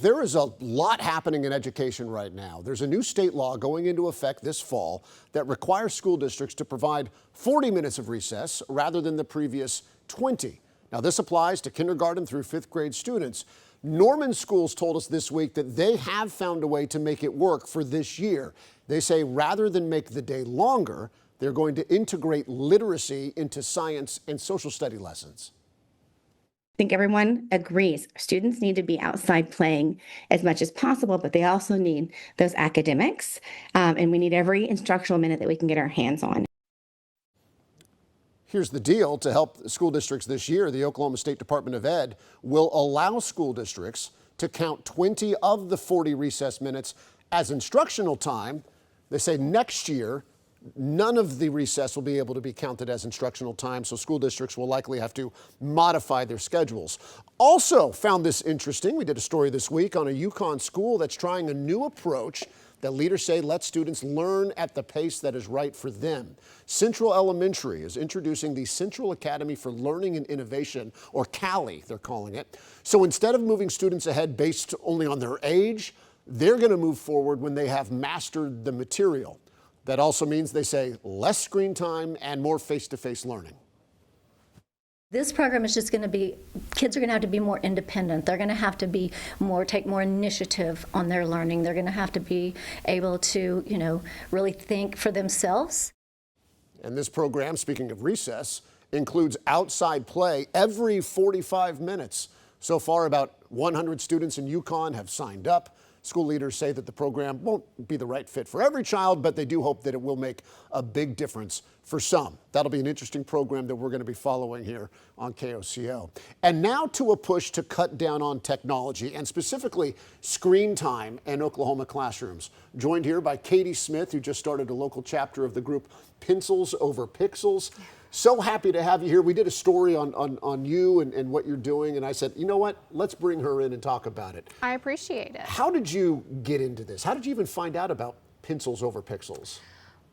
There is a lot happening in education right now. There's a new state law going into effect this fall that requires school districts to provide 40 minutes of recess rather than the previous 20. Now, this applies to kindergarten through fifth grade students. Norman Schools told us this week that they have found a way to make it work for this year. They say rather than make the day longer, they're going to integrate literacy into science and social study lessons. I think everyone agrees students need to be outside playing as much as possible, but they also need those academics, and we need every instructional minute that we can get our hands on. Here's the deal. To help school districts this year, the Oklahoma State Department of Ed will allow school districts to count 20 of the 40 recess minutes as instructional time. They say next year, none of the recess will be able to be counted as instructional time, so school districts will likely have to modify their schedules. Also found this interesting. We did a story this week on a Yukon school that's trying a new approach that leaders say lets students learn at the pace that is right for them. Central Elementary is introducing the Central Academy for Learning and Innovation, or CALI, they're calling it. So instead of moving students ahead based only on their age, they're going to move forward when they have mastered the material. That also means, they say, less screen time and more face-to-face learning. This program is just going to be, kids are going to have to be more independent. They're going to have to be take more initiative on their learning. They're going to have to be able to, really think for themselves. And this program, speaking of recess, includes outside play every 45 minutes. So far, about 100 students in Yukon have signed up. School leaders say that the program won't be the right fit for every child, but they do hope that it will make a big difference for some. That'll be an interesting program that we're going to be following here on KOCO. And now to a push to cut down on technology, and specifically screen time in Oklahoma classrooms. Joined here by Katie Smith, who just started a local chapter of the group Pencils Over Pixels. So happy to have you here. We did a story on you and what you're doing, and I said, you know what, let's bring her in and talk about it. I appreciate it. How did you get into this? How did you even find out about Pencils Over Pixels?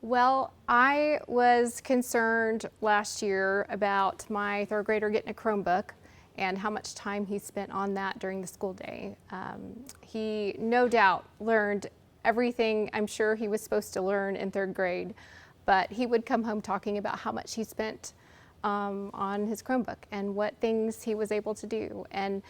Well, I was concerned last year about my third grader getting a Chromebook and how much time he spent on that during the school day. He no doubt learned everything I'm sure he was supposed to learn in third grade, but he would come home talking about how much he spent on his Chromebook and what things he was able to do. And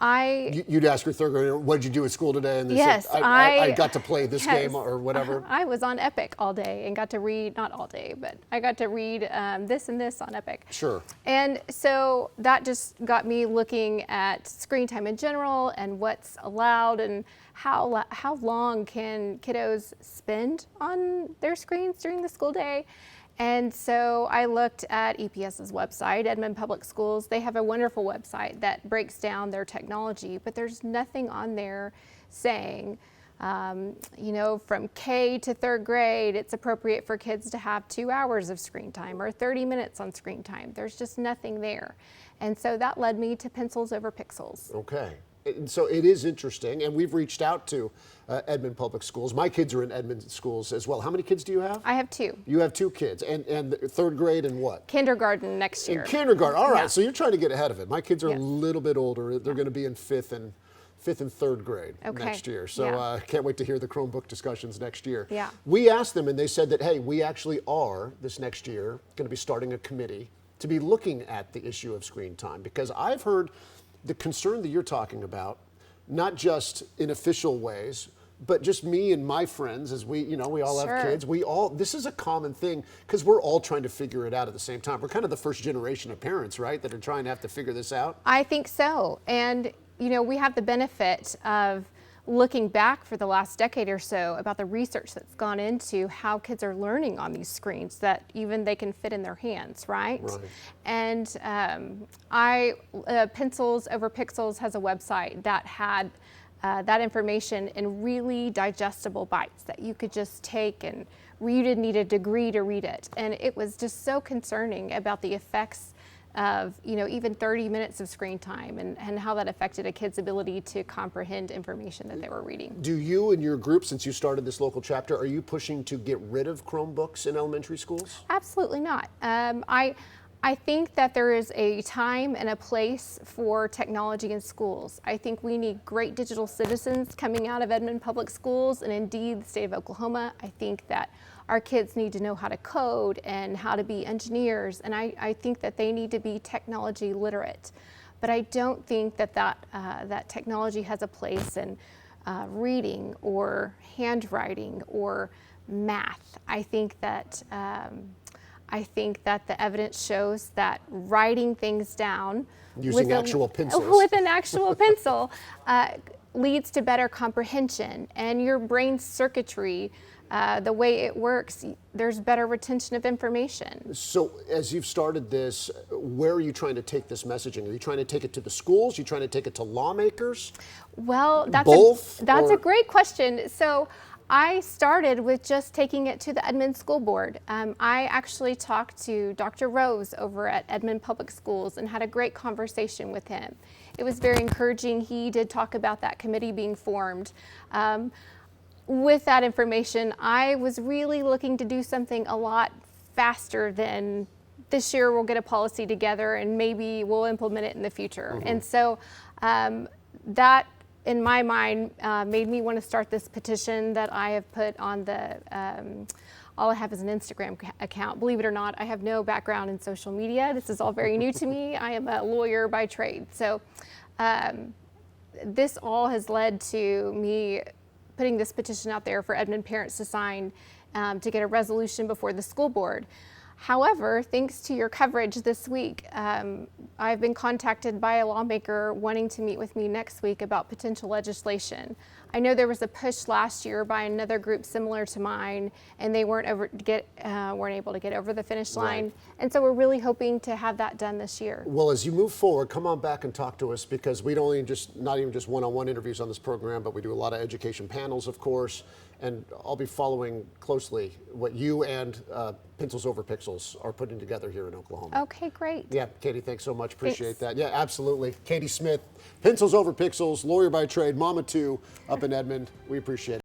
You'd ask your third grader, what did you do at school today? And they yes, said, I got to play this yes, game or whatever. I was on Epic all day and got to read, not all day, but I got to read this and this on Epic. Sure. And so that just got me looking at screen time in general and what's allowed and how long can kiddos spend on their screens during the school day. And so I looked at EPS's website, Edmond Public Schools. They have a wonderful website that breaks down their technology, but there's nothing on there saying, from K to third grade, it's appropriate for kids to have 2 hours of screen time or 30 minutes on screen time. There's just nothing there. And so that led me to Pencils Over Pixels. Okay. So it is interesting, and we've reached out to Edmond Public Schools. My kids are in Edmond schools as well. How many kids do you have? I have 2. You have 2 kids, and third grade and what? Kindergarten next year. In kindergarten, all right. Yeah. So you're trying to get ahead of it. My kids are Yes. a little bit older. They're going to be in fifth and third grade next year. So can't wait to hear the Chromebook discussions next year. Yeah. We asked them, and they said that, hey, we actually are, this next year, going to be starting a committee to be looking at the issue of screen time, because I've heard the concern that you're talking about, not just in official ways, but just me and my friends, as we all have kids. This is a common thing because we're all trying to figure it out at the same time. We're kind of the first generation of parents, right, that are trying to have to figure this out. I think so. And, we have the benefit of looking back for the last decade or so about the research that's gone into how kids are learning on these screens that even they can fit in their hands, right? And Pencils Over Pixels has a website that had that information in really digestible bites that you could just take and you didn't need a degree to read it. And it was just so concerning about the effects of even 30 minutes of screen time and how that affected a kid's ability to comprehend information that they were reading. Do you and your group, since you started this local chapter, are you pushing to get rid of Chromebooks in elementary schools? Absolutely not. I think that there is a time and a place for technology in schools. I think we need great digital citizens coming out of Edmond Public Schools and indeed the state of Oklahoma. I think that our kids need to know how to code and how to be engineers, and I think that they need to be technology literate. But I don't think that that technology has a place in reading or handwriting or math. I think that the evidence shows that writing things down Using actual pencils. with an actual pencil leads to better comprehension, and your brain circuitry, the way it works, there's better retention of information. So as you've started this, where are you trying to take this messaging? Are you trying to take it to the schools? Are you trying to take it to lawmakers? Well, Both? That's a great question. So I started with just taking it to the Edmond School Board. I actually talked to Dr. Rose over at Edmond Public Schools and had a great conversation with him. It was very encouraging. He did talk about that committee being formed. With that information, I was really looking to do something a lot faster than this year we'll get a policy together and maybe we'll implement it in the future. And so that, in my mind, made me want to start this petition that I have put on the, all I have is an Instagram account. Believe it or not, I have no background in social media. This is all very new to me. I am a lawyer by trade. So this all has led to me putting this petition out there for Edmond parents to sign to get a resolution before the school board. However, thanks to your coverage this week, I've been contacted by a lawmaker wanting to meet with me next week about potential legislation. I know there was a push last year by another group similar to mine, and they weren't able to get over the finish line. Right. And so we're really hoping to have that done this year. Well, as you move forward, come on back and talk to us, because we don't not even just one-on-one interviews on this program, but we do a lot of education panels, of course. And I'll be following closely what you and Pencils Over Pixels are putting together here in Oklahoma. Okay, great. Yeah, Katie, thanks so much. Appreciate Thanks. that. Yeah, absolutely. Katie Smith, Pencils Over Pixels, lawyer by trade, mama too, up in Edmond. We appreciate it.